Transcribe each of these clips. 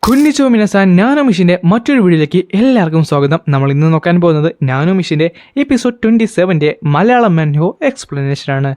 കുന്നിച്ചോ മിനസാൻ nano മിഷിന്റെ മറ്റൊരു വീഡിയോയിലേക്ക് എല്ലാവർക്കും സ്വാഗതം. നമ്മൾ ഇന്ന് നോക്കാൻ പോകുന്നത് നാനോ മിഷിന്റെ എപ്പിസോഡ് 27 മലയാളം മാൻഹോ എക്സ്പ്ലനേഷൻ ആണ്.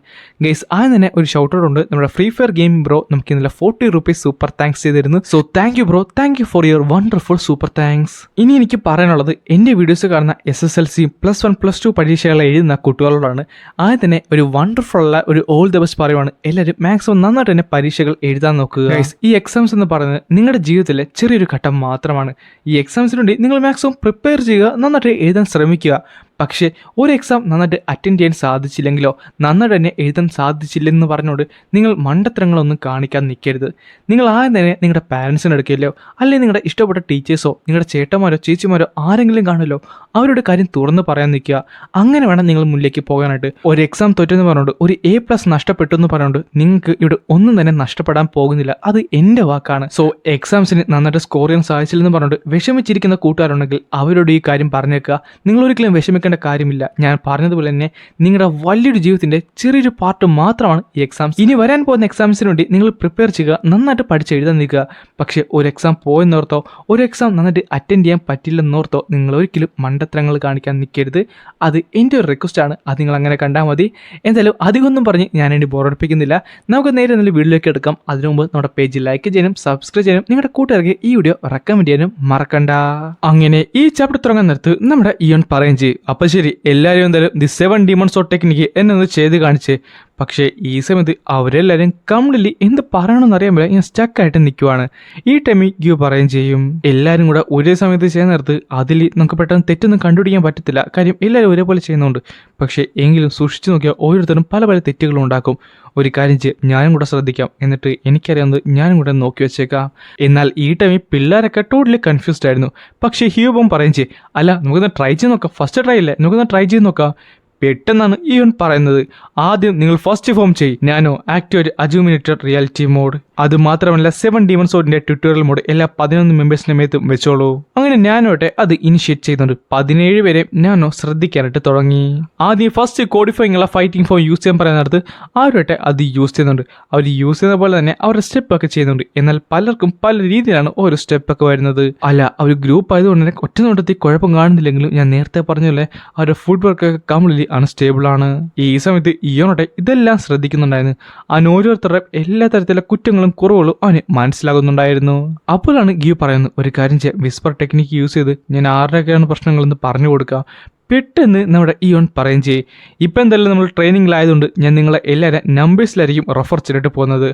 ഗൈസ് ആദ്യം തന്നെ ഒരു ഷൗട്ട് ഉണ്ട്. നമ്മുടെ ഫ്രീ ഫയർ ഗെയിം ബ്രോ നമുക്ക് ഇന്നലെ 40 rupees സൂപ്പർ താങ്ക്സ് ചെയ്തിരുന്നു. So thank you bro, thank you for your wonderful super thanks. ഇനി എനിക്ക് പറയാനുള്ളത് എൻ്റെ വീഡിയോസ് കാണുന്ന SSLC +1 +2 പരീക്ഷകൾ എഴുതുന്ന കുട്ടികളോടാണ്. ആദ്യം തന്നെ ഒരു വണ്ടർഫുൾ ഉള്ള ഒരു ഓൾ ദ ബെസ്റ്റ് പറയുവാണ്. എല്ലാവരും മാക്സിമം നന്നായിട്ട് തന്നെ പരീക്ഷകൾ എഴുതാൻ നോക്കുക. ഗൈസ് ഈ എക്സാംസ് എന്ന് പറയുന്നത് നിങ്ങളുടെ ജീവിതത്തിലെ ചെറിയൊരു ഘട്ടം മാത്രമാണ്. ഈ എക്സാംസിന് വേണ്ടി നിങ്ങൾ മാക്സിമം പ്രിപ്പയർ ചെയ്യുക, നന്നായിട്ട് എഴുതാൻ ശ്രമിക്കുക. പക്ഷേ ഒരു എക്സാം നന്നായിട്ട് അറ്റൻഡ് ചെയ്യാൻ സാധിച്ചില്ലെങ്കിലോ നന്നായിട്ട് തന്നെ എഴുതാൻ സാധിച്ചില്ലെന്ന് പറഞ്ഞുകൊണ്ട് നിങ്ങൾ മണ്ടത്തരങ്ങളൊന്നും കാണിക്കാൻ നിൽക്കരുത്. നിങ്ങൾ ആദ്യം തന്നെ നിങ്ങളുടെ പാരൻസിന് എടുക്കില്ലോ, അല്ലെങ്കിൽ നിങ്ങളുടെ ഇഷ്ടപ്പെട്ട ടീച്ചേഴ്സോ നിങ്ങളുടെ ചേട്ടന്മാരോ ചേച്ചിമാരോ ആരെങ്കിലും കാണുമല്ലോ, അവരുടെ കാര്യം തുറന്ന് പറയാൻ നിൽക്കുക. അങ്ങനെ വേണം നിങ്ങൾ മുന്നിലേക്ക് പോകാനായിട്ട്. ഒരു എക്സാം തോറ്റെന്ന് പറഞ്ഞുകൊണ്ട് ഒരു A+ നഷ്ടപ്പെട്ടു എന്ന് പറഞ്ഞുകൊണ്ട് നിങ്ങൾക്ക് ഇവിടെ ഒന്നും തന്നെ നഷ്ടപ്പെടാൻ പോകുന്നില്ല. അത് എൻ്റെ വാക്കാണ്. സോ എക്സാംസിന് നന്നായിട്ട് സ്കോർ ചെയ്യാൻ സാധിച്ചില്ലെന്ന് പറഞ്ഞുകൊണ്ട് വിഷമിച്ചിരിക്കുന്ന കൂട്ടുകാരുണ്ടെങ്കിൽ അവരോട് ഈ കാര്യം പറഞ്ഞേക്കുക. നിങ്ങളൊരിക്കലും വിഷമിക്കേണ്ട കാര്യമില്ല. ഞാൻ പറഞ്ഞതുപോലെ തന്നെ നിങ്ങളുടെ വലിയൊരു ജീവിതത്തിന്റെ ചെറിയൊരു പാർട്ട് മാത്രമാണ് ഈ എക്സാംസ്. ഇനി വരാൻ പോകുന്ന എക്സാംസിന് വേണ്ടി നിങ്ങൾ പ്രിപ്പയർ ചെയ്യുക, നന്നായിട്ട് പഠിച്ച് എഴുതാൻ നിൽക്കുക. പക്ഷേ ഒരു എക്സാം പോയെന്നോർത്തോ ഒരു എക്സാം നന്നായിട്ട് അറ്റൻഡ് ചെയ്യാൻ പറ്റില്ലെന്നോർത്തോ നിങ്ങൾ ഒരിക്കലും മണ്ടത്തരങ്ങൾ കാണിക്കാൻ നിൽക്കരുത്. അത് എൻ്റെ ഒരു റിക്വസ്റ്റ് ആണ്. അത് നിങ്ങൾ അങ്ങനെ കണ്ടാൽ മതി. എന്തായാലും അധികമൊന്നും പറഞ്ഞ് ഞാൻ വേണ്ടി ബോറടിപ്പിക്കുന്നില്ല. നമുക്ക് നേരെ നല്ല വീഡിയോയിലേക്ക് എടുക്കാം. അതിനു മുമ്പ് നമ്മുടെ പേജ് ലൈക്ക് ചെയ്യാനും സബ്സ്ക്രൈബ് ചെയ്യാനും നിങ്ങളുടെ കൂട്ടുകാർക്ക് ഈ വീഡിയോ റെക്കമെൻഡ് ചെയ്യാനും മറക്കണ്ട. അങ്ങനെ ഈ ചാപ്റ്റർ തുടങ്ങാൻ നേരത്ത് നമ്മുടെ ഇയോൺ പറയുകയും ചെയ്യും, അപ്പോൾ ശരി എല്ലാവരും എന്തായാലും ദി 7 demons of ടെക്നിക്ക് എന്നൊന്ന് ചെയ്ത് കാണിച്ചേ. പക്ഷേ ഈ സമയത്ത് അവരെല്ലാവരും കംപ്ലീറ്റ്ലി എന്ത് പറയണമെന്ന് അറിയാൻ ഞാൻ സ്റ്റക്കായിട്ട് നിൽക്കുവാണ്. ഈ ടൈമിൽ ഗ്യൂ പറയുകയും ചെയ്യും, എല്ലാവരും കൂടെ ഒരേ സമയത്ത് ചെയ്യാൻ നേരത്ത് അതിൽ നമുക്ക് പെട്ടെന്ന് തെറ്റൊന്നും കണ്ടുപിടിക്കാൻ പറ്റത്തില്ല. കാര്യം എല്ലാവരും ഒരേപോലെ ചെയ്യുന്നുണ്ട്. പക്ഷേ എങ്കിലും സൂക്ഷിച്ചു നോക്കിയാൽ ഓരോരുത്തരും പല പല തെറ്റുകളും ഉണ്ടാക്കും. ഒരു കാര്യം ചെയ്യും, ഞാനും കൂടെ ശ്രദ്ധിക്കാം, എന്നിട്ട് എനിക്കറിയാവുന്നത് ഞാനും കൂടെ നോക്കി വെച്ചേക്കാം. എന്നാൽ ഈ ടൈമിൽ പിള്ളേരൊക്കെ ടോട്ടലി കൺഫ്യൂസ്ഡ് ആയിരുന്നു. പക്ഷേ ഹ്യൂബം പറയും ചെയ്യും, അല്ല നമുക്കൊന്ന് ട്രൈ ചെയ്ത് നോക്കാം, ഫസ്റ്റ് ട്രൈ അല്ലേ, നമുക്കൊന്ന് ട്രൈ ചെയ്ത് നോക്കാം. പെട്ടെന്നാണ് ഈവൻ പറയുന്നത്, ആദ്യം നിങ്ങൾ ഫസ്റ്റ് ഫോം ചെയ്യും, ഞാനോ ആക്ടിവേറ്റ് അജുമിനേറ്റഡ് റിയാലിറ്റി മോഡ്. അത് മാത്രമല്ല 7 demons ഓഡിന്റെ ട്യൂട്ടോറിയൽ മോഡ് എല്ലാ 11 മെമ്പേഴ്സിന്റെ മേത്തും വെച്ചോളൂ. അങ്ങനെ ഞാനോട്ടെ അത് ഇനിഷ്യേറ്റ് ചെയ്യുന്നുണ്ട്. 17 പേരെ ഞാനോ ശ്രദ്ധിക്കാനായിട്ട് തുടങ്ങി. ആദ്യം ഫസ്റ്റ് കോഡിഫൈങ് ഉള്ള ഫൈറ്റിംഗ് ഫോം യൂസ് ചെയ്യാൻ പറയുന്നിടത്ത് അവരോട്ടെ അത് യൂസ് ചെയ്യുന്നുണ്ട്. അവർ യൂസ് ചെയ്യുന്ന പോലെ തന്നെ അവരുടെ സ്റ്റെപ്പ് ഒക്കെ ചെയ്യുന്നുണ്ട്. എന്നാൽ പലർക്കും പല രീതിയിലാണ് ഓരോ സ്റ്റെപ്പ് ഒക്കെ വരുന്നത്. അല്ല അവർ ഗ്രൂപ്പ് ആയതുകൊണ്ട് തന്നെ ഒറ്റ നോട്ടത്തിൽ കുഴപ്പം കാണുന്നില്ലെങ്കിലും ഞാൻ നേരത്തെ പറഞ്ഞ അവരുടെ ഫുഡ് വർക്ക് ഒക്കെ കംപ്ലീറ്റ്ലി അൺസ്റ്റേബിൾ ആണ്. ഈ സമയത്ത് ഇയോണോട്ടെ ഇതെല്ലാം ശ്രദ്ധിക്കുന്നുണ്ടായിരുന്നു. അവൻ ഓരോരുത്തരുടെ എല്ലാ തരത്തിലുള്ള കുറ്റങ്ങളും കുറവുകളും അവന് മനസ്സിലാകുന്നുണ്ടായിരുന്നു. അപ്പോഴാണ് ഗീവ് പറയുന്നത്, ഒരു കാര്യം ചെയ്യാം, വിസ്പർ ടെക്നിക്ക് യൂസ് ചെയ്ത് ഞാൻ ആരുടെയൊക്കെയാണ് പ്രശ്നങ്ങളെന്ന് പറഞ്ഞു കൊടുക്കാം. പെട്ടെന്ന് നമ്മുടെ ഇയോൺ പറയുകയും ചെയ്യും, ഇപ്പം എന്തായാലും നമ്മൾ ട്രെയിനിങ്ങിലായതുകൊണ്ട് ഞാൻ നിങ്ങളെ എല്ലാവരും നമ്പേഴ്സിലായിരിക്കും റെഫർ ചെയ്തിട്ട് പോകുന്നത്.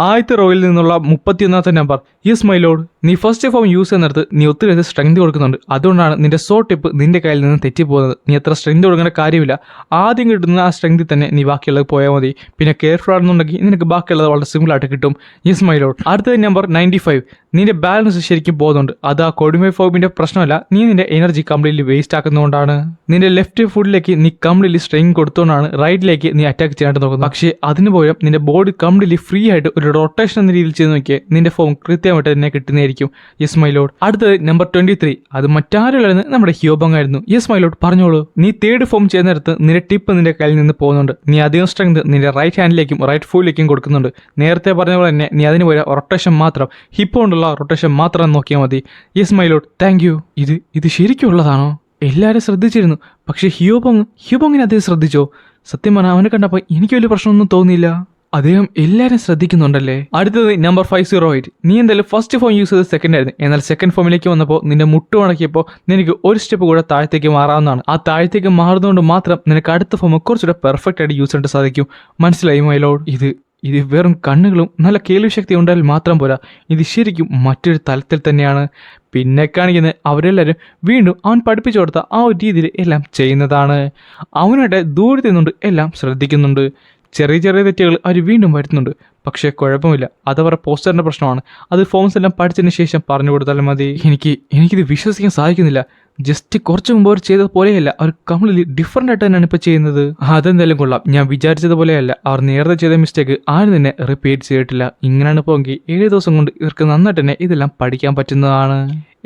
ആദ്യത്തെ റോയിൽ നിന്നുള്ള 31ാമത്തെ നമ്പർ, യെസ് മൈ ലോഡ്. നീ ഫസ്റ്റ് ഫോം യൂസ് ചെയ്യുന്നിടത്ത് നീ ഒത്തിരി സ്ട്രെങ്ത് കൊടുക്കുന്നുണ്ട്. അതുകൊണ്ടാണ് നിന്റെ സോ ടിപ്പ് നിന്റെ കയ്യിൽ നിന്ന് തെറ്റിപ്പോകുന്നത്. നീ അത്ര സ്ട്രെങ്ത് കൊടുക്കേണ്ട കാര്യമില്ല. ആദ്യം കിട്ടുന്ന ആ സ്ട്രെങ്തിൽ തന്നെ നീ ബാക്കിയുള്ളത് പോയാൽ മതി. പിന്നെ കെയർഫുൾ ആണെന്നുണ്ടെങ്കിൽ നിനക്ക് ബാക്കിയുള്ളത് വളരെ സിമ്പിളായിട്ട് കിട്ടും. Yes my lord. അടുത്തത് നമ്പർ 95. നിന്റെ ബാലൻസ് ശരിക്കും പോകുന്നുണ്ട്. അത് ആ കോഡിഫൈ ഫോമിന്റെ പ്രശ്നമല്ല, നീ നിന്റെ എനർജി കംപ്ലീറ്റ്ലി വേസ്റ്റ് ആക്കുന്നതുകൊണ്ടാണ്. നിന്റെ ലെഫ്റ്റ് ഫുഡിലേക്ക് നീ കംപ്ലീറ്റ്ലി സ്ട്രെയിൻ കൊടുത്തുകൊണ്ടാണ് റൈറ്റിലേക്ക് നീ അറ്റാക്ക് ചെയ്യാനായിട്ട് നോക്കുന്നത്. പക്ഷേ അതിന് പകരം നിന്റെ ബോഡി കംപ്ലീറ്റ്ലി ഫ്രീ ആയിട്ട് ഒരു റൊട്ടേഷൻ എന്ന രീതിയിൽ ചെയ്ത് നോക്കിയാൽ നിന്റെ ഫോം കൃത്യമായിട്ട് തന്നെ കിട്ടുന്നതായിരിക്കും. Yes my lord. അടുത്തത് നമ്പർ 23. അത് മറ്റാരുമില്ലായിരുന്നു, നമ്മുടെ ഹ്യോബങ് ആയിരുന്നു. യെസ് മൈ ലോഡ്, പറഞ്ഞോളൂ. നീ തേർഡ് ഫോം ചെയ്യുന്ന നേരത്ത് നിന്റെ ടിപ്പ് നിന്റെ കയ്യിൽ നിന്ന് പോകുന്നുണ്ട്. നീ അധികം സ്ട്രെങ്ത് നിന്റെ റൈറ്റ് ഹാൻഡിലേക്കും റൈറ്റ് ഫുഡിലേക്കും കൊടുക്കുന്നുണ്ട്. നേരത്തെ പറഞ്ഞ പോലെ തന്നെ നീ അതിന് പോലെ റൊട്ടേഷൻ മാത്രം, ഹിപ്പ് കൊണ്ടുള്ള റൊട്ടേഷൻ മാത്രം നോക്കിയാൽ മതി. Yes my lord, thank you. ഇത് ശരിക്കും ഉള്ളതാണോ? എല്ലാവരും ശ്രദ്ധിച്ചിരുന്നു. പക്ഷേ ഹ്യൂബങ്ങിനെ അദ്ദേഹം ശ്രദ്ധിച്ചോ? സത്യം പറഞ്ഞാൽ അവനെ കണ്ടപ്പോൾ എനിക്ക് വലിയ പ്രശ്നമൊന്നും തോന്നിയില്ല. അദ്ദേഹം എല്ലാവരും ശ്രദ്ധിക്കുന്നുണ്ടല്ലേ. അടുത്തത് നമ്പർ 508. നീ എന്തായാലും ഫസ്റ്റ് ഫോം യൂസ് ചെയ്ത് സെക്കൻഡ് ആയിരുന്നു. എന്നാൽ സെക്കൻഡ് ഫോമിലേക്ക് വന്നപ്പോൾ നിന്റെ മുട്ട് ഉണക്കിയപ്പോൾ നിനക്ക് ഒരു സ്റ്റെപ്പ് കൂടെ താഴത്തേക്ക് മാറാവുന്നതാണ്. ആ താഴത്തേക്ക് മാറുന്നതുകൊണ്ട് മാത്രം നിനക്ക് അടുത്ത ഫോം കുറച്ചുകൂടെ പെർഫെക്റ്റ് ആയിട്ട് യൂസ് ചെയ്യാൻ സാധിക്കും. മനസ്സിലായി മൈ ലോഡ്? ഇത് വെറും കണ്ണുകളും നല്ല കേൾവി ശക്തി ഉണ്ടായാൽ മാത്രം പോരാ, ഇത് ശരിക്കും മറ്റൊരു തലത്തിൽ തന്നെയാണ്. പിന്നെ കാണിക്കുന്നത് അവരെല്ലാവരും വീണ്ടും അവൻ പഠിപ്പിച്ചു കൊടുത്ത ആ ഒരു രീതിയിൽ എല്ലാം ചെയ്യുന്നതാണ്. അവനായിട്ട് ദൂരത്തു നിന്നുകൊണ്ട് എല്ലാം ശ്രദ്ധിക്കുന്നുണ്ട്. ചെറിയ ചെറിയ തെറ്റുകൾ അവർ വീണ്ടും വരുത്തുന്നുണ്ട്. പക്ഷേ കുഴപ്പമില്ല, അതവരുടെ പോസ്റ്ററിൻ്റെ പ്രശ്നമാണ്. അത് ഫോംസ് എല്ലാം പഠിച്ചതിന് ശേഷം പറഞ്ഞു കൊടുത്താലും മതി. എനിക്കിത് വിശ്വസിക്കാൻ സാധിക്കുന്നില്ല. ജസ്റ്റ് കുറച്ച് മുമ്പ് അവർ ചെയ്തത് പോലെയല്ല, അവർ കംപ്ലീറ്റ്ലി ഡിഫറെൻ്റ് ആയിട്ട് തന്നെയാണ് ഇപ്പോൾ ചെയ്യുന്നത്. അതെന്തായാലും കൊള്ളാം. ഞാൻ വിചാരിച്ചതുപോലെയല്ല, അവർ നേരത്തെ ചെയ്ത മിസ്റ്റേക്ക് ആരും തന്നെ റിപ്പീറ്റ് ചെയ്തിട്ടില്ല. ഇങ്ങനെയാണ് പോയെങ്കിൽ 7 ദിവസം കൊണ്ട് ഇവർക്ക് നന്നായിട്ട് തന്നെ ഇതെല്ലാം പഠിക്കാൻ പറ്റുന്നതാണ്.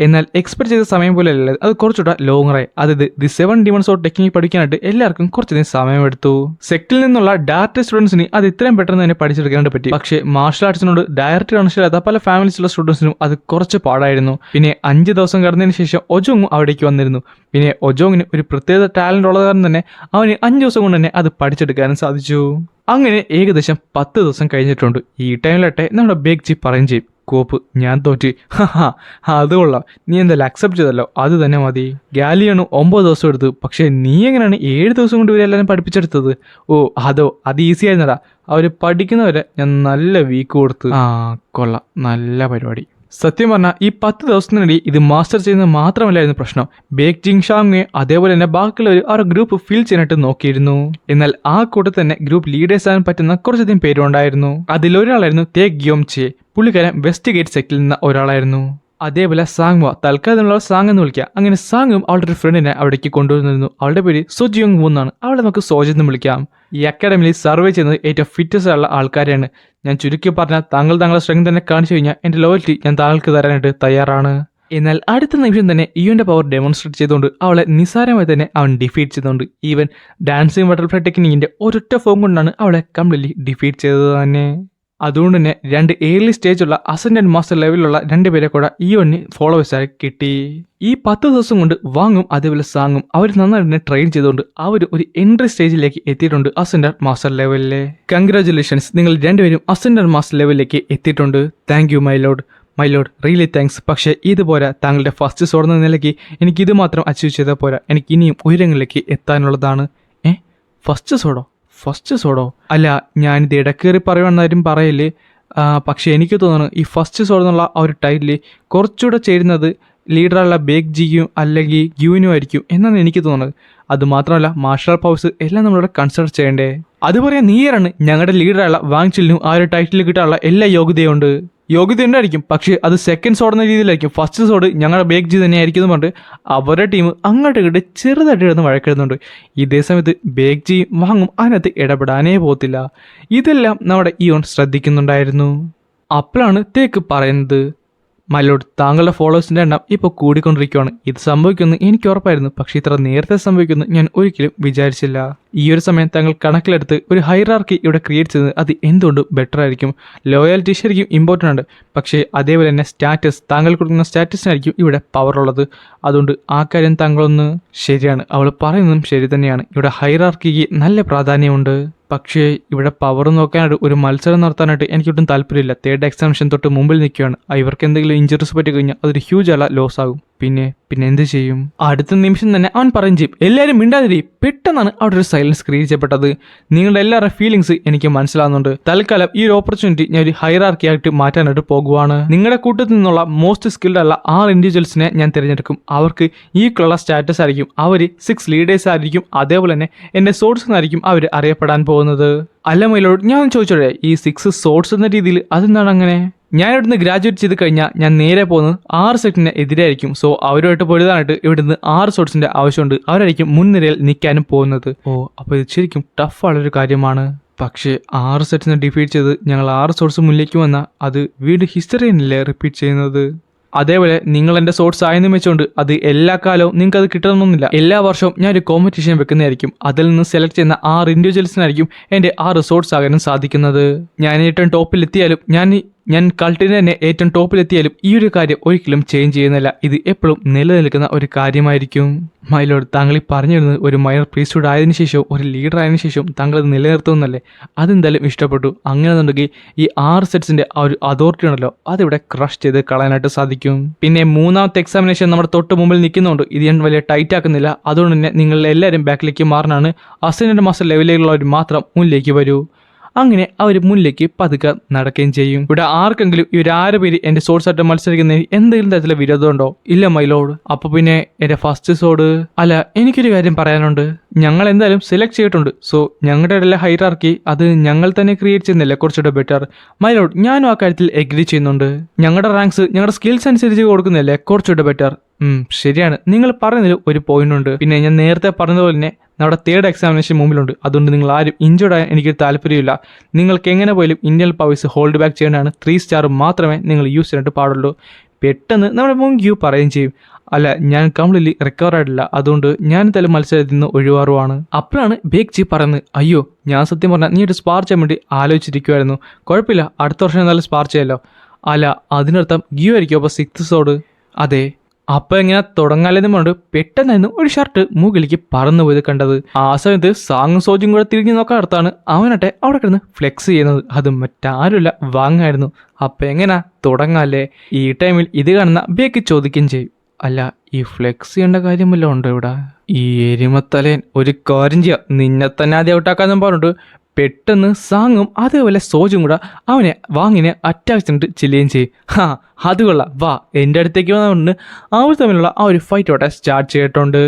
എന്നാൽ എക്സ്പെക്ട് ചെയ്ത സമയം പോലെ അല്ല, അത് കുറച്ചുകൂടെ ലോങ്ങറായി. അതായത് ദി 7 ഡിമൺ സോർഡ് ടെക്നിക് പഠിക്കാനായിട്ട് എല്ലാവർക്കും കുറച്ചധികം സമയമെടുത്തു. സെക്റ്റിൽ നിന്നുള്ള ഡയറക്റ്റ് സ്റ്റുഡൻസിന് അത് ഇത്രയും പെട്ടെന്ന് തന്നെ പഠിച്ചെടുക്കാനായിട്ട് പറ്റി. പക്ഷേ മാർഷൽ ആർട്സിനോട് ഡയറക്റ്റ് കണക്ഷനില്ലാത്ത പല ഫാമിലീസുള്ള സ്റ്റുഡൻസിനും അത് കുറച്ച് പാടായിരുന്നു. പിന്നെ 5 ദിവസം കടന്നതിന് ശേഷം ഒജോങ്ങും അവിടേക്ക് വന്നിരുന്നു. പിന്നെ ഒജോങ്ങിന് ഒരു പ്രത്യേക ടാലന്റ് ഉള്ളത് കാരണം തന്നെ അവന് 5 ദിവസം കൊണ്ട് തന്നെ അത് പഠിച്ചെടുക്കാനും സാധിച്ചു. അങ്ങനെ ഏകദേശം 10 ദിവസം കഴിഞ്ഞിട്ടുണ്ട്. ഈ ടൈമിലട്ടെ നമ്മുടെ ബേഗ്ജി പറയും ചെയ്യും, കോപ്പ് ഞാൻ തോറ്റ്. അത് കൊള്ളാം, നീ എന്തായാലും അക്സെപ്റ്റ് ചെയ്തല്ലോ, അത് തന്നെ മതി. ഗാലിയാണ് 9 ദിവസം എടുത്തു, പക്ഷേ നീ എങ്ങനെയാണ് 7 ദിവസം കൊണ്ട് ഇവരെല്ലാവരും പഠിപ്പിച്ചെടുത്തത്? ഓ അത് ഈസി ആയിരുന്നടാ, അവർ പഠിക്കുന്നവരെ ഞാൻ നല്ല വീക്ക് കൊടുത്ത്. കൊള്ളാം, നല്ല പരിപാടി. സത്യം പറഞ്ഞാൽ ഈ 10 ദിവസത്തിനിടയിൽ ഇത് മാസ്റ്റർ ചെയ്യുന്നത് മാത്രമല്ലായിരുന്നു പ്രശ്നം. ബേഗ് ജിങ് ഷാങ് അതേപോലെ തന്നെ ബാക്കിയുള്ളവർ അവരുടെ ഗ്രൂപ്പ് ഫിൽ ചെയ്യാനായിട്ട് നോക്കിയിരുന്നു. എന്നാൽ ആ കൂട്ടത്തിൽ തന്നെ ഗ്രൂപ്പ് ലീഡേഴ്സ് ആകാൻ പറ്റുന്ന കുറച്ചധികം പേരുണ്ടായിരുന്നു. അതിലൊരാളായിരുന്നു തേ ഗിയോം ചെ. പുള്ളിക്കാരൻ വെസ്റ്റ് ഗേറ്റ് സെക്റ്റിൽ നിന്ന ഒരാളായിരുന്നു. അതേപോലെ സാങ്വ, തൽക്കാലമുള്ള സാങ് എന്ന് വിളിക്കുക. അങ്ങനെ സാങ്ങും അവളുടെ ഒരു ഫ്രണ്ടിനെ അവിടേക്ക് കൊണ്ടുവന്നിരുന്നു. അവളുടെ പേര് സോജിയോങ് വൂ എന്നാണ്. അവളെ നമുക്ക് സോജ് എന്ന് വിളിക്കാം. ഈ അക്കാഡമിയിൽ സർവേ ചെയ്യുന്നത് ഏറ്റവും ഫിറ്റസ്റ്റ് ആയുള്ള ആൾക്കാരെയാണ്. ഞാൻ ചുരുക്കി പറഞ്ഞാൽ താങ്കളുടെ സ്ട്രെങ്ത് തന്നെ കാണിച്ചു കഴിഞ്ഞാൽ എൻ്റെ ലോയൽറ്റി ഞാൻ താങ്കൾക്ക് തരാനായിട്ട് തയ്യാറാണ്. എന്നാൽ അടുത്ത നിമിഷം തന്നെ ഇവന്റെ പവർ ഡെമോൺസ്ട്രേറ്റ് ചെയ്തുകൊണ്ട് അവളെ നിസ്സാരമായി തന്നെ അവൻ ഡിഫീറ്റ് ചെയ്തുകൊണ്ട് ഈവൻ ഡാൻസിങ് ബട്ടർഫ്ലൈ ടെക്നിക്കിന്റെ ഒരൊറ്റ ഫോം കൊണ്ടാണ് അവളെ കംപ്ലീറ്റ്ലി ഡിഫീറ്റ് ചെയ്തത് തന്നെ. അതുകൊണ്ട് തന്നെ 2 ഏർലി സ്റ്റേജുള്ള അസെൻഡന്റ് മാസ്റ്റർ ലെവലിലുള്ള 2 പേരെ കൂടെ ഈവന് ഫോളോവേഴ്സായി കിട്ടി. ഈ 10 ദിവസം കൊണ്ട് വാങ്ങും അതേപോലെ സാങ്ങും അവർ നന്നായി തന്നെ ട്രെയിൻ ചെയ്തുകൊണ്ട് അവർ ഒരു എൻട്രി സ്റ്റേജിലേക്ക് എത്തിയിട്ടുണ്ട് അസെൻഡന്റ് മാസ്റ്റർ ലെവലിലെ. കൺഗ്രാജുലേഷൻസ്, നിങ്ങൾ 2 പേരും അസെൻഡന്റ് മാസ്റ്റർ ലെവലിലേക്ക് എത്തിയിട്ടുണ്ട്. Thank you my lord, really thanks. പക്ഷേ ഇതുപോലെ താങ്കളുടെ ഫസ്റ്റ് സോഡ് എന്ന നിലയ്ക്ക് എനിക്ക് ഇത് മാത്രം അച്ചീവ് ചെയ്താൽ പോരാ, എനിക്ക് ഇനിയും ഉയരങ്ങളിലേക്ക് എത്താനുള്ളതാണ്. ഫസ്റ്റ് സോഡോ അല്ല, ഞാനിത് ഇടക്കേറി പറയുവാണെന്നാരും പറയല്ലേ. പക്ഷേ എനിക്ക് തോന്നുന്നു ഈ ഫസ്റ്റ് സോഡ് എന്നുള്ള ആ ഒരു ടൈറ്റിൽ കുറച്ചുകൂടെ ചേരുന്നത് ലീഡറുള്ള ബേഗ് ജിയും അല്ലെങ്കിൽ ഗ്യൂനും ആയിരിക്കും എന്നാണ് എനിക്ക് തോന്നുന്നത്. അതുമാത്രമല്ല മാർഷൽ പവേഴ്സ് എല്ലാം നമ്മളിവിടെ കൺസിഡർ ചെയ്യണ്ടേ. അതുപോലെ നീയാണ് ഞങ്ങളുടെ ലീഡറുള്ള വാങ് ചില്ലിനും ആ ഒരു ടൈറ്റിൽ കിട്ടാനുള്ള എല്ലാ യോഗ്യതയുണ്ട് ഉണ്ടായിരിക്കും. പക്ഷേ അത് സെക്കൻഡ് സോഡ് എന്ന രീതിയിലായിരിക്കും. ഫസ്റ്റ് സോഡ് ഞങ്ങളുടെ ബേഗ് ജി തന്നെ ആയിരിക്കും എന്ന് പറഞ്ഞിട്ട് അവരുടെ ടീം അങ്ങോട്ട് ഇങ്ങോട്ട് ചെറുതായിട്ട് കിടന്ന് വഴക്കെടുന്നുണ്ട്. ഇതേ സമയത്ത് ബേഗ് ജി വാങ്ങും അതിനകത്ത് ഇടപെടാനേ പോകത്തില്ല. ഇതെല്ലാം നമ്മുടെ ഇയോൺ ശ്രദ്ധിക്കുന്നുണ്ടായിരുന്നു. അപ്പോഴാണ് തേക്ക് പറയുന്നത്, മൈലോഡ്, താങ്കളുടെ ഫോളോവേഴ്സിൻ്റെ എണ്ണം ഇപ്പോൾ കൂടിക്കൊണ്ടിരിക്കുകയാണ്. ഇത് സംഭവിക്കുമെന്ന് എനിക്ക് ഉറപ്പായിരുന്നു, പക്ഷേ ഇത്ര നേരത്തെ സംഭവിക്കുമെന്ന് ഞാൻ ഒരിക്കലും വിചാരിച്ചില്ല. ഈ ഒരു സമയം താങ്കൾ കണക്കിലെടുത്ത് ഒരു ഹൈറാർക്കി ഇവിടെ ക്രിയേറ്റ് ചെയ്യുന്നത് അത് എന്തുകൊണ്ട് ബെറ്റർ ആയിരിക്കും. ലോയാലിറ്റി ശരിക്കും ഇമ്പോർട്ടൻ്റ് ആണ്, പക്ഷേ അതേപോലെ തന്നെ സ്റ്റാറ്റസ്, താങ്കൾ കൊടുക്കുന്ന സ്റ്റാറ്റസിനായിരിക്കും ഇവിടെ പവർ ഉള്ളത്. അതുകൊണ്ട് ആ കാര്യം താങ്കളൊന്ന് ശരിയാണ്, അവൾ പറയുന്നതും ശരി തന്നെയാണ്. ഇവിടെ ഹൈറാർക്കിക്ക് നല്ല പ്രാധാന്യമുണ്ട്. പക്ഷേ ഇവിടെ പവർ നോക്കാനായിട്ട് ഒരു മത്സരം നടത്താനായിട്ട് എനിക്കൊട്ടും താല്പര്യമില്ല. 3rd എക്സാമിനേഷൻ തൊട്ട് മുമ്പിൽ നിൽക്കുകയാണ്. ഇവർക്ക് എന്തെങ്കിലും ഇഞ്ചുറീസ് പറ്റി കഴിഞ്ഞാൽ അതൊരു ഹ്യൂജ് ആള ലോസ് ആകും. പിന്നെ എന്ത് ചെയ്യും? അടുത്ത നിമിഷം തന്നെ അവൻ പറയും ചെയ്യും, എല്ലാവരും മിണ്ടാതിരി. പെട്ടെന്നാണ് അവിടെ ഒരു സൈലൻസ് ക്രിയേറ്റ് ചെയ്യപ്പെട്ടത്. നിങ്ങളുടെ എല്ലാവരുടെ ഫീലിങ്സ് എനിക്ക് മനസ്സിലാവുന്നുണ്ട്. തൽക്കാലം ഈ ഒരു ഓപ്പർച്യൂണിറ്റി ഞാൻ ഒരു ഹൈറാർക്കി ആയിട്ട് മാറ്റാനായിട്ട് പോകുവാണ്. നിങ്ങളുടെ കൂട്ടത്തിൽ നിന്നുള്ള മോസ്റ്റ് സ്കിൽഡ് ഉള്ള 6 ഇൻഡിവിജ്വൽസിനെ ഞാൻ തിരഞ്ഞെടുക്കും. അവർക്ക് ഈക്വലുള്ള സ്റ്റാറ്റസ് ആയിരിക്കും. അവർ 6 ലീഡേഴ്സ് ആയിരിക്കും. അതേപോലെ തന്നെ എൻ്റെ സോഴ്സ് എന്നായിരിക്കും അവർ അറിയപ്പെടാൻ പോകുന്നത്. അല്ല മൈലോഡ്, ഞാൻ ചോദിച്ചോടെ, ഈ 6 സോഴ്സ് എന്ന രീതിയിൽ അതെന്താണ് അങ്ങനെ? ഞാൻ ഇവിടുന്ന് ഗ്രാജുവേറ്റ് ചെയ്ത് കഴിഞ്ഞാൽ ഞാൻ നേരെ പോകുന്നത് 6 സെക്റ്റിന് എതിരായിരിക്കും. സോ അവരുമായിട്ട് പൊരുതാനായിട്ട് ഇവിടുന്ന് 6 സോഴ്സിന്റെ ആവശ്യമുണ്ട്. അവരായിരിക്കും മുൻനിരയിൽ നിൽക്കാനും പോകുന്നത്. അപ്പോൾ ഇത് ശരിക്കും ടഫുള്ളൊരു കാര്യമാണ്. പക്ഷേ 6 സെറ്റിനെ ഡിഫീറ്റ് ചെയ്ത് ഞങ്ങൾ 6 സോഴ്സ് മുന്നിലേക്ക് വന്നാൽ അത് വീണ്ടും ഹിസ്റ്ററി തന്നെയല്ലേ റിപ്പീറ്റ് ചെയ്യുന്നത്. അതേപോലെ നിങ്ങൾ എൻ്റെ സോഴ്സ് ആയെന്ന് വെച്ചുകൊണ്ട് അത് എല്ലാ കാലവും നിങ്ങൾക്ക് അത് കിട്ടണമെന്നില്ല. എല്ലാ വർഷവും ഞാനൊരു കോമ്പറ്റീഷൻ വെക്കുന്നതായിരിക്കും. അതിൽ നിന്ന് സെലക്ട് ചെയ്യുന്ന 6 ഇൻഡിവിജ്വൽസിനായിരിക്കും എൻ്റെ 6 സോഴ്സ് ആകാനും സാധിക്കുന്നത്. ഞാൻ ഏറ്റവും ടോപ്പിലെത്തിയാലും ഞാൻ കൾട്ടിന് തന്നെ ഏറ്റവും ടോപ്പിലെത്തിയാലും ഈ ഒരു കാര്യം ഒരിക്കലും ചേഞ്ച് ചെയ്യുന്നില്ല. ഇത് എപ്പോഴും നിലനിൽക്കുന്ന ഒരു കാര്യമായിരിക്കും. മൈലോഡ്, താങ്കൾ ഈ പറഞ്ഞിരുന്നത് ഒരു മൈനർ പ്രീസ്റ്റ്ഹുഡ് ആയതിനു ശേഷവും ഒരു ലീഡർ ആയതിനു ശേഷവും താങ്കൾ അത് നിലനിർത്തുമെന്നല്ലേ? അതെന്തായാലും ഇഷ്ടപ്പെട്ടു. അങ്ങനെയെന്നുണ്ടെങ്കിൽ ഈ 6 സെറ്റ്സിന്റെ ആ ഒരു അതോറിറ്റി ഉണ്ടല്ലോ അതിവിടെ ക്രഷ് ചെയ്ത് കളയാനായിട്ട് സാധിക്കും. പിന്നെ 3ാമത്തെ എക്സാമിനേഷൻ നമ്മുടെ തൊട്ട് മുമ്പിൽ നിൽക്കുന്നുണ്ട്. ഇത് ഞാൻ വലിയ ടൈറ്റ് ആക്കുന്നില്ല. അതുകൊണ്ട് തന്നെ നിങ്ങൾ എല്ലാവരും ബാക്കിലേക്ക് മാറാനാണ്. അസെൻഡന്റ് മാസ്റ്റർ ലെവലിലുള്ളവർ മാത്രം മുന്നിലേക്ക് വരൂ. അങ്ങനെ അവർ മുന്നിലേക്ക് പതുക്കെ നടക്കുകയും ചെയ്യും. ഇവിടെ ആർക്കെങ്കിലും ഇവരാറ് പേര് എൻ്റെ സോഴ്സ് ആയിട്ട് മത്സരിക്കുന്നതിന് എന്തെങ്കിലും തരത്തിലുള്ള വിരോധമുണ്ടോ? ഇല്ല മൈലോഡ്. അപ്പൊ പിന്നെ എൻ്റെ ഫസ്റ്റ് സോഡ് അല്ല, എനിക്കൊരു കാര്യം പറയാനുണ്ട്. ഞങ്ങൾ എന്തായാലും സെലക്ട് ചെയ്തിട്ടുണ്ട്. സോ ഞങ്ങളുടെ ഇടയിലെ ഹൈറാർക്കി അത് ഞങ്ങൾ തന്നെ ക്രിയേറ്റ് ചെയ്യുന്നില്ല കുറച്ചുകൂടെ ബെറ്റർ. മൈലോഡ്, ഞാനും ആ കാര്യത്തിൽ എഗ്രി ചെയ്യുന്നുണ്ട്. ഞങ്ങളുടെ റാങ്ക്സ് ഞങ്ങളുടെ സ്കിൽസ് അനുസരിച്ച് കൊടുക്കുന്നില്ലേ കുറച്ചുകൂടെ ബെറ്റർ. ശരിയാണ്, നിങ്ങൾ പറയുന്നതിൽ ഒരു പോയിന്റ് ഉണ്ട്. പിന്നെ ഞാൻ നേരത്തെ പറഞ്ഞതുപോലെ തന്നെ നമ്മുടെ 3rd എക്സാമിനേഷൻ മുമ്പിലുണ്ട്. അതുകൊണ്ട് നിങ്ങൾ ആരും ഇഞ്ചേർഡ് ആയാൽ എനിക്ക് താല്പര്യമില്ല. നിങ്ങൾക്ക് എങ്ങനെ പോയാലും ഇന്ത്യൻ പവേഴ്സ് ഹോൾഡ് ബാക്ക് ചെയ്യാനാണ് 3 സ്റ്റാർ മാത്രമേ നിങ്ങൾ യൂസ് ചെയ്യാനായിട്ട് പാടുള്ളൂ. പെട്ടെന്ന് നമ്മുടെ മുങ്ക്യു പറയുകയും ചെയ്യും, അല്ല ഞാൻ കംപ്ലീറ്റ്ലി റിക്കവർ ആയിട്ടില്ല, അതുകൊണ്ട് ഞാൻ എന്തായാലും മത്സരത്തിൽ നിന്ന് ഒഴിവാറുവാണ്. അപ്പോഴാണ് ബേക്ജി പറയുന്നത്, അയ്യോ ഞാൻ സത്യം പറഞ്ഞാൽ നീ ഒരു സ്പാർ ചെയ്യാൻ വേണ്ടി ആലോചിച്ചിരിക്കുമായിരുന്നു, കുഴപ്പമില്ല അടുത്ത വർഷം എന്തായാലും സ്പാർ ചെയ്യാമല്ലോ. അല്ല അതിനർത്ഥം ഗിയോ ആയിരിക്കും അപ്പോൾ 6th സോഡ്? അതെ. അപ്പം എങ്ങനെ തുടങ്ങാലെന്ന് പറഞ്ഞിട്ട് പെട്ടെന്നായിരുന്നു ഒരു ഷർട്ട് മുകളിലേക്ക് പറന്നു പോയത് കണ്ടത്. ആ സമയത്ത് സാങ്ങും സോജും കൂടെ തിരിഞ്ഞു നോക്കാടത്താണ് അവനട്ടെ അവിടെ കിടന്ന് ഫ്ലെക്സ് ചെയ്യുന്നത്. അത് മറ്റാരുമില്ല വാങ്ങായിരുന്നു. അപ്പം എങ്ങനാ തുടങ്ങാല്ലേ? ഈ ടൈമിൽ ഇത് കാണുന്ന ബേക്ക് ചോദിക്കുകയും ചെയ്യും, അല്ല ഈ ഫ്ലെക്സ് ചെയ്യേണ്ട കാര്യം വല്ലതും ഉണ്ടോ ഇവിടെ? ഈ എരുമത്തലേൻ ഒരു കാര്യം ചെയ്യാം, നിന്നെ തന്നെ ആദ്യം ഔട്ടാക്കാന്നും പറഞ്ഞിട്ട് പെട്ടെന്ന് സാങ്ങും അതേപോലെ സോജും കൂടെ അവനെ വാങ്ങിനെ അറ്റാക്ക് ചെയ്തിട്ട് ചെല്ലുകയും ചെയ്യും. അത് കൊള്ളാം, വാ എൻ്റെ അടുത്തേക്ക് വന്നുകൊണ്ട് അവർ തമ്മിലുള്ള ആ ഒരു ഫൈറ്റ് അവിടെ സ്റ്റാർട്ട് ചെയ്തിട്ടുണ്ട്.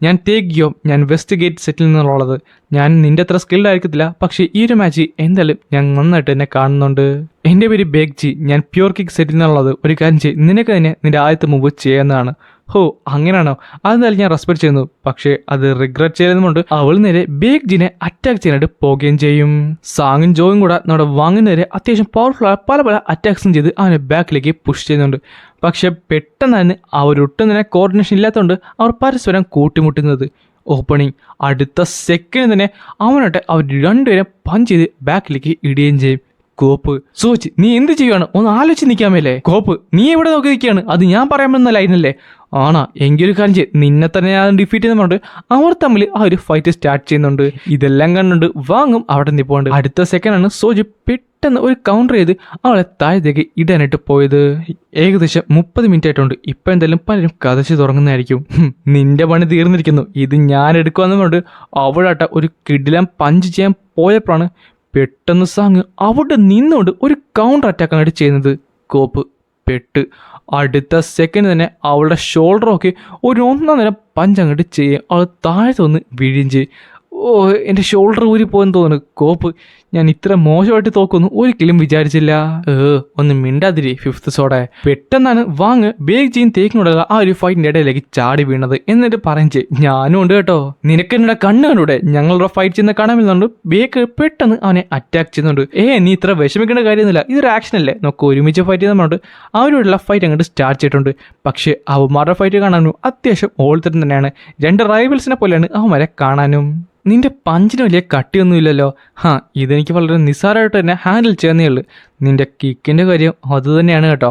ഞാൻ തേക്കിയോ, ഞാൻ വെസ്റ്റ് ഗേറ്റ് സെറ്റിൽ നിന്നുള്ളത്. ഞാൻ നിന്റെ അത്ര സ്കിൽഡ് ആയിരിക്കത്തില്ല, പക്ഷേ ഈ ഒരു മാച്ച് എന്തായാലും ഞാൻ നന്നായിട്ട് തന്നെ കാണുന്നുണ്ട്. എൻ്റെ പേര് ബേക്ജി, ഞാൻ പ്യൂർ കിക്ക് സെറ്റിൽ നിന്നുള്ളത്. ഒരു കാര്യം ചെയ്യും, നിനക്ക് തന്നെ നിന്റെ ആദ്യത്തെ മുമ്പ് ചെയ്യുന്നതാണ്. ഹോ അങ്ങനെയാണോ? അതെന്തായാലും ഞാൻ റെസ്പെക്ട് ചെയ്യുന്നു, പക്ഷേ അത് റിഗ്രറ്റ് ചെയ്യുന്നതുകൊണ്ട് അവൾ നേരെ ബേക്ജിനെ അറ്റാക്ക് ചെയ്യാനായിട്ട് പോവുകയും ചെയ്യും. സാങ്ങും ജോയും കൂടെ നമ്മുടെ വാങ്ങിന് നേരെ അത്യാവശ്യം പവർഫുൾ ആയ പല പല അറ്റാക്സും ചെയ്ത് അവനെ ബാക്കിലേക്ക് പുഷ് ചെയ്യുന്നുണ്ട്. പക്ഷെ പെട്ടെന്നായിരുന്നു അവരൊട്ടും തന്നെ കോർഡിനേഷൻ ഇല്ലാത്തതുകൊണ്ട് അവർ പരസ്പരം കൂട്ടിമുട്ടുന്നത്. ഓപ്പണിങ് അടുത്ത സെക്കൻഡ് തന്നെ അവനോട്ടെ അവർ രണ്ടുപേരെ പഞ്ച് ചെയ്ത് ബാക്കിലേക്ക് ഇടുകയും ചെയ്യും. കോപ്പ്, സോച്ച് നീ എന്ത് ചെയ്യുകയാണ്? ഒന്ന് ആലോചിച്ച് നിൽക്കാമല്ലേ? കോപ്പ്, നീ എവിടെ നോക്കി നിൽക്കുകയാണ്? അത് ഞാൻ പറയാൻ പറ്റുന്ന ലൈനല്ലേ? ആണാ എങ്കിലൊരു കാര്യം ചെയ്യും, നിന്നെ തന്നെ ഞാൻ ഡിഫീറ്റ് ചെയ്യുന്നുണ്ട്. അവർ തമ്മിൽ ആ ഒരു ഫൈറ്റ് സ്റ്റാർട്ട് ചെയ്യുന്നുണ്ട്. ഇതെല്ലാം കണ്ടുകൊണ്ട് വാങ്ങും അവിടെ നിൽപ്പുണ്ട്. അടുത്ത സെക്കൻഡാണ് സോജ് പെട്ടെന്ന് ഒരു കൗണ്ടർ ചെയ്ത് അവളെ താഴത്തേക്ക് ഇടാനായിട്ട് പോയത്. ഏകദേശം 30 മിനിറ്റ് ആയിട്ടുണ്ട്. ഇപ്പം എന്തായാലും പലരും കഥച്ച് തുടങ്ങുന്നതായിരിക്കും. നിന്റെ പണി തീർന്നിരിക്കുന്നു, ഇത് ഞാൻ എടുക്കുമെന്ന് പറഞ്ഞിട്ട് അവളാട്ട ഒരു കിടിലം പഞ്ച് ചെയ്യാൻ പോയപ്പോഴാണ് പെട്ടെന്ന് സാങ് അവിടെ നിന്നുകൊണ്ട് ഒരു കൗണ്ടർ അറ്റാക്കാനായിട്ട് ചെയ്യുന്നത്. കോപ്പ് പെട്ട് അടുത്ത സെക്കൻഡ് തന്നെ അവളുടെ ഷോൾഡറൊക്കെ ഒരു 1 നേരം പഞ്ചങ്ങോട്ട് ചെയ്യും. അവൾ താഴത്തെ ഒന്ന് വീഴുകയും ചെയ്യും. ഓ എൻ്റെ ഷോൾഡർ ഊരിപ്പോയെന്ന് തോന്നുന്നു. കോപ്പ്, ഞാൻ ഇത്ര മോശമായിട്ട് തോക്കുന്നു ഒരിക്കലും വിചാരിച്ചില്ല. ഒന്ന് മിണ്ടാതിരി 5th സോഡ. പെട്ടെന്നാണ് വാങ്ങ് ബേക്ജിയും തേക്കിനോടുള്ള ആ ഒരു ഫൈറ്റിൻ്റെ ഇടയിലേക്ക് ചാടി വീണത്. എന്നിട്ട് പറയും ചെയ്യും, ഞാനും ഉണ്ട് കേട്ടോ, നിനക്ക് എന്നോട് കണ്ണ് കണ്ടൂടെ? ഞങ്ങളുടെ ഫൈറ്റ് ചെയ്യുന്ന കാണാമെന്നുണ്ട്. ബേക്ക് പെട്ടെന്ന് അവനെ അറ്റാക്ക് ചെയ്യുന്നുണ്ട്. നീ ഇത്ര വിഷമിക്കേണ്ട കാര്യമൊന്നുമില്ല, ഇതൊരു ആക്ഷൻ അല്ലേ, നമുക്ക് ഒരുമിച്ച് ഫൈറ്റ് ചെയ്യുന്നുണ്ട്. അവരോടുള്ള ഫൈറ്റ് അങ്ങോട്ട് സ്റ്റാർട്ട് ചെയ്തിട്ടുണ്ട്. പക്ഷേ അവന്മാരുടെ ഫൈറ്റ് കാണാനും അത്യാവശ്യം ഓൾത്തരം തന്നെയാണ്. 2 റൈവൽസിനെ പോലെയാണ് അവന്മാരെ കാണാനും. നിന്റെ പഞ്ചിന് വലിയ കട്ടിയൊന്നുമില്ലല്ലോ. ഇതെനിക്ക് വളരെ നിസ്സാരമായിട്ട് തന്നെ ഹാൻഡിൽ ചെയ്യുന്നേ ഉള്ളൂ. നിന്റെ കിക്കിൻ്റെ കാര്യം അതുതന്നെയാണ് കേട്ടോ.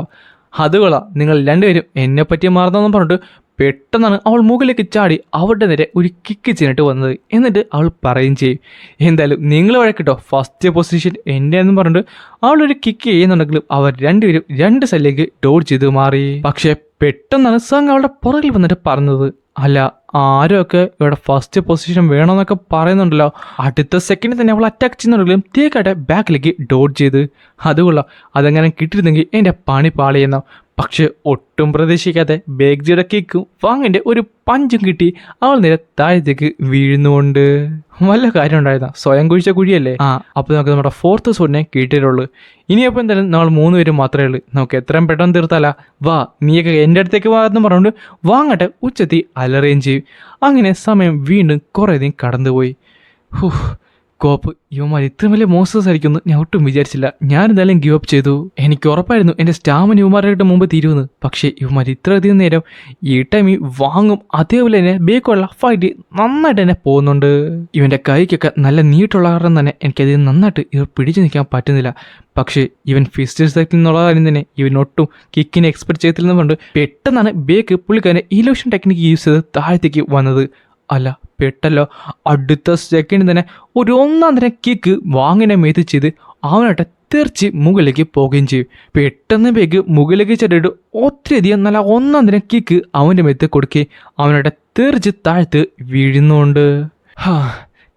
അത് കൊള്ളാം, നിങ്ങൾ രണ്ടുപേരും എന്നെ പറ്റി മാറുന്നെന്ന് പറഞ്ഞിട്ട് പെട്ടെന്നാണ് അവൾ മുകളിലേക്ക് ചാടി അവരുടെ നേരെ ഒരു കിക്ക് ചെയ്യാനായിട്ട് വന്നത്. എന്നിട്ട് അവൾ പറയുകയും ചെയ്യും, എന്തായാലും നിങ്ങൾ വഴക്കിട്ടോ, ഫസ്റ്റ് പൊസിഷൻ എൻ്റെ എന്ന് പറഞ്ഞിട്ട് അവളൊരു കിക്ക് ചെയ്യുന്നുണ്ടെങ്കിലും അവർ രണ്ടുപേരും 2 സൈഡിലേക്ക് ഡോഡ് ചെയ്ത് മാറി. പക്ഷേ പെട്ടെന്നാണ് സാങ് അവളുടെ പുറകിൽ വന്നിട്ട് പറഞ്ഞത്, അല്ല ആരൊക്കെ ഇവിടെ ഫസ്റ്റ് പൊസിഷൻ വേണമെന്നൊക്കെ പറയുന്നുണ്ടല്ലോ. അടുത്ത സെക്കൻഡിൽ തന്നെ അവൾ അറ്റാക്ക് ചെയ്യുന്നുണ്ടെങ്കിലും തേക്കാട്ടെ ബാക്കിലേക്ക് ഡോഡ് ചെയ്ത്. അതുകൊള്ളാം, അതെങ്ങനെ കിട്ടിയിരുന്നെങ്കിൽ എൻ്റെ പണി പാളിയെന്ന. പക്ഷെ ഒട്ടും പ്രതീക്ഷിക്കാതെ ബേക്ജിയുടെ കിക്കും വാങ്ങിൻ്റെ ഒരു പഞ്ചും കിട്ടി അവൾ നേരെ താഴത്തേക്ക് വീഴുന്നുകൊണ്ട്. വല്ല കാര്യം ഉണ്ടായിരുന്ന സ്വയം കുഴിച്ച കുഴിയല്ലേ. അപ്പോൾ നമുക്ക് നമ്മുടെ 4th സോഡിനെ കിട്ടിയിട്ടുള്ളൂ. ഇനിയപ്പോൾ എന്തായാലും നമ്മൾ 3 പേരും മാത്രമേ ഉള്ളൂ. നമുക്ക് എത്രയും പെട്ടെന്ന് തീർത്താലാ. വാ നീയൊക്കെ എൻ്റെ അടുത്തേക്ക് വാന്ന് പറഞ്ഞുകൊണ്ട് വാങ്ങട്ടെ ഉച്ചത്തി അലറുകയും ചെയ്യും. അങ്ങനെ സമയം വീണ്ടും കുറേയധികം കടന്നുപോയി. കോപ്പ്, ഇവന്മാർ ഇത്രയും വലിയ മോൺസ്റ്റേഴ്സ് ആയിരിക്കുമെന്ന് ഞാൻ ഒട്ടും വിചാരിച്ചില്ല. ഞാൻ എന്തായാലും ഗിവ് അപ്പ് ചെയ്തു. എനിക്ക് ഉറപ്പായിരുന്നു എൻ്റെ സ്റ്റാമിന് ഇവന്മാരുടെ മുമ്പ് തീരുമെന്ന്. പക്ഷേ ഇവന്മാർ ഇത്രയധികം നേരം ഈ ടൈമിൽ വാങ്ങും അതേപോലെ തന്നെ ബേക്കുള്ള ഫൈറ്റ് നന്നായിട്ട് തന്നെ പോകുന്നുണ്ട്. ഇവൻ്റെ കൈക്കൊക്കെ നല്ല നീട്ടുള്ള കാരണം തന്നെ എനിക്കത് നന്നായിട്ട് ഇവർ പിടിച്ചു നിൽക്കാൻ പറ്റുന്നില്ല. പക്ഷേ ഇവൻ ഫിസ്റ്റ് സെറ്റിൽ നിന്നുള്ള കാര്യം തന്നെ ഇവനൊട്ടും കിക്കിനെ എക്സ്പെക്ട് ചെയ്തില്ലെന്നുകൊണ്ട് പെട്ടെന്നാണ് ബേക്ക് പുള്ളിക്കാരൻ്റെ ഇലൂഷൻ ടെക്നിക്ക് യൂസ് ചെയ്ത് താഴത്തേക്ക് വന്നത്. അല്ല പെട്ടല്ലോ, അടുത്ത സെക്കൻഡ് തന്നെ ഒരു 1 നേരം കിക്ക് വാങ്ങിനെ മേത്ത് ചെയ്ത് അവനായിട്ട് തെറിച്ച് മുകളിലേക്ക് പോവുകയും ചെയ്യും. പെട്ടെന്ന് ബേക്ക് മുകളിലേക്ക് ചെറിയിട്ട് ഒത്തിരിയധികം നല്ല 1 നേരം കിക്ക് അവൻ്റെ മേത്ത് കൊടുക്കുകയും അവനായിട്ട് തെറിച്ച് താഴ്ത്ത് വീഴുന്നുണ്ട്.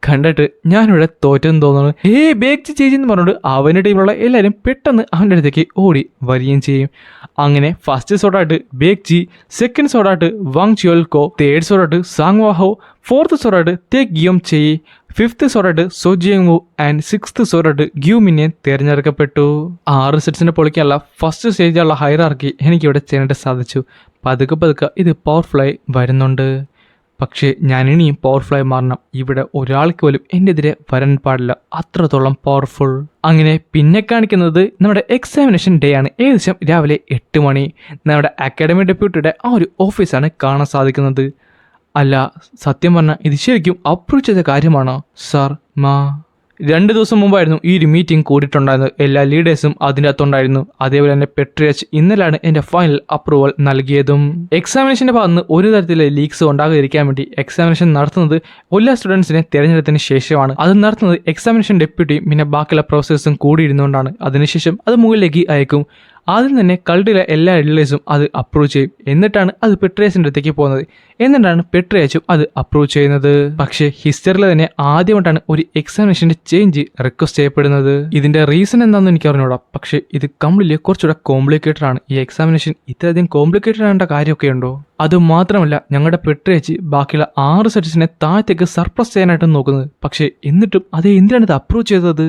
കണ്ടിട്ട് ഞാനിവിടെ തോറ്റെന്ന് തോന്നുന്നു. ബേക്ക് ചേച്ചി എന്ന് പറഞ്ഞിട്ട് അവൻ്റെ ടീമിലുള്ള എല്ലാവരും പെട്ടെന്ന് അവൻ്റെ അടുത്തേക്ക് ഓടി വരികയും ചെയ്യും. അങ്ങനെ ഫസ്റ്റ് സോഡായിട്ട് ബേക്ജി, സെക്കൻഡ് സോഡായിട്ട് വാങ് ച്യോൽകോ, തേർഡ് സോഡായിട്ട് സാങ് വാഹോ, 4th സോഡായിട്ട് തേക്ക് ഗിയോം ചെയ്, 5th സോഡായിട്ട് സോജിയങ് ആൻഡ് 6th സോഡായിട്ട് ഗ്യൂമിനെ തിരഞ്ഞെടുക്കപ്പെട്ടു. 6 സെറ്റ്സിനെ പൊളിക്കാനുള്ള ഫസ്റ്റ് സ്റ്റേജുള്ള ഹൈറാർക്കി എനിക്കിവിടെ ചെയ്യാനായിട്ട് സാധിച്ചു. പതുക്കെ ഇത് പവർഫുള്ളായി വരുന്നുണ്ട്. പക്ഷേ ഞാൻ ഇനിയും പവർഫുള്ളായി മാറണം. ഇവിടെ ഒരാൾക്ക് പോലും എൻ്റെ എതിരെ വരാൻ പാടില്ല, അത്രത്തോളം പവർഫുൾ. അങ്ങനെ പിന്നെ കാണിക്കുന്നത് നമ്മുടെ എക്സാമിനേഷൻ ഡേ ആണ്. ഏകദേശം രാവിലെ 8 മണി. നമ്മുടെ അക്കാഡമി ഡെപ്യൂട്ടിയുടെ ആ ഒരു ഓഫീസാണ് കാണാൻ സാധിക്കുന്നത്. അല്ല, സത്യം പറഞ്ഞാൽ ഇത് ശരിക്കും അപ്രൂവ് ചെയ്ത കാര്യമാണോ സാർ? 2 ദിവസം മുമ്പായിരുന്നു ഈ ഒരു മീറ്റിംഗ് കൂടിയിട്ടുണ്ടായിരുന്നത്. എല്ലാ ലീഡേഴ്സും അതിൻ്റെ അകത്തുണ്ടായിരുന്നു. അതേപോലെ തന്നെ പെട്രിയച്ച് ഇന്നലാണ് എൻ്റെ ഫൈനൽ അപ്രൂവൽ നൽകിയതും. എക്സാമിനേഷൻ്റെ ഭാഗത്ത് നിന്ന് ഒരു തരത്തിലെ ലീക്സ് ഉണ്ടാകാതിരിക്കാൻ വേണ്ടി എക്സാമിനേഷൻ നടത്തുന്നത് എല്ലാ സ്റ്റുഡൻസിനെ തിരഞ്ഞെടുത്തതിന് ശേഷമാണ്. അത് നടത്തുന്നത് എക്സാമിനേഷൻ ഡെപ്യൂട്ടിയും പിന്നെ ബാക്കിയുള്ള പ്രൊഫസേഴ്സും കൂടി ഇരുന്നുകൊണ്ടാണ്. അതിനുശേഷം അത് മുകളിലേക്ക് അയക്കും. ആദ്യം തന്നെ കളുടെ എല്ലാ ലീഡേഴ്സും അത് അപ്രൂവ് ചെയ്യും. എന്നിട്ടാണ് അത് പെട്രിയസിൻ്റെ അടുത്തേക്ക് പോകുന്നത്. എന്നിട്ടാണ് പെട്രിയച്ചും അത് അപ്രൂവ് ചെയ്യുന്നത്. പക്ഷേ ഹിസ്റ്ററിയിൽ തന്നെ ആദ്യമായിട്ടാണ് ഒരു എക്സാമിനേഷൻ്റെ ചേഞ്ച് റിക്വസ്റ്റ് ചെയ്യപ്പെടുന്നത്. ഇതിൻ്റെ റീസൺ എന്താണെന്ന് എനിക്ക് അറിഞ്ഞൂടാ. പക്ഷേ ഇത് കംപ്ലീറ്റ്ലി കുറച്ചുകൂടെ കോംപ്ലിക്കേറ്റഡ് ആണ്. ഈ എക്സാമിനേഷൻ ഇത്രയധികം കോംപ്ലിക്കേറ്റഡ് ആവേണ്ട കാര്യമൊക്കെ ഉണ്ടോ? അതുമാത്രമല്ല, ഞങ്ങളുടെ പെട്രിയച്ച് ബാക്കിയുള്ള 6 സെറ്റ്സിനെ താഴത്തേക്ക് സർപ്രസ് ചെയ്യാനായിട്ട് നോക്കുന്നത്. പക്ഷേ എന്നിട്ടും അത് എന്തിനാണ് ഇത് അപ്രൂവ് ചെയ്തത്?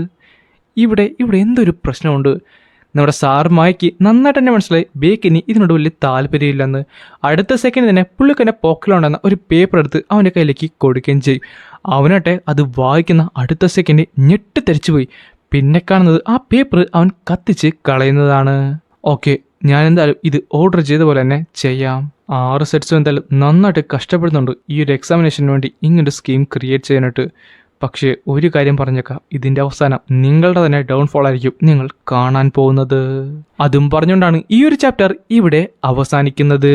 ഇവിടെ എന്തൊരു പ്രശ്നമുണ്ട്. നമ്മുടെ സാർ മായ്ക്ക് നന്നായിട്ട് തന്നെ മനസ്സിലായി ബേക്കിന് ഇതിനോട് വലിയ താല്പര്യമില്ലെന്ന്. അടുത്ത സെക്കൻഡ് തന്നെ പുള്ളിക്കന്നെ പോക്കറ്റിലുണ്ടെന്ന ഒരു പേപ്പർ എടുത്ത് അവൻ്റെ കയ്യിലേക്ക് കൊടുക്കുകയും ചെയ്യും. അവനാട്ടെ അത് വായിക്കുന്ന അടുത്ത സെക്കൻഡ് ഞെട്ടിത്തെറിച്ചു പോയി. പിന്നെ കാണുന്നത് ആ പേപ്പർ അവൻ കത്തിച്ച് കളയുന്നതാണ്. ഓക്കെ, ഞാൻ എന്തായാലും ഇത് ഓർഡർ ചെയ്ത പോലെ തന്നെ ചെയ്യാം. 6 സെറ്റ്സും എന്തായാലും നന്നായിട്ട് കഷ്ടപ്പെടുന്നുണ്ട് ഈ ഒരു എക്സാമിനേഷന് വേണ്ടി ഇങ്ങനൊരു സ്കീം ക്രിയേറ്റ് ചെയ്യാനായിട്ട്. പക്ഷേ ഒരു കാര്യം പറഞ്ഞേക്കാം, ഇതിൻ്റെ അവസാനം നിങ്ങളുടെ തന്നെ ഡൗൺഫോൾ ആയിരിക്കും നിങ്ങൾ കാണാൻ പോകുന്നത്. അതും പറഞ്ഞുകൊണ്ടാണ് ഈ ഒരു ചാപ്റ്റർ ഇവിടെ അവസാനിക്കുന്നത്.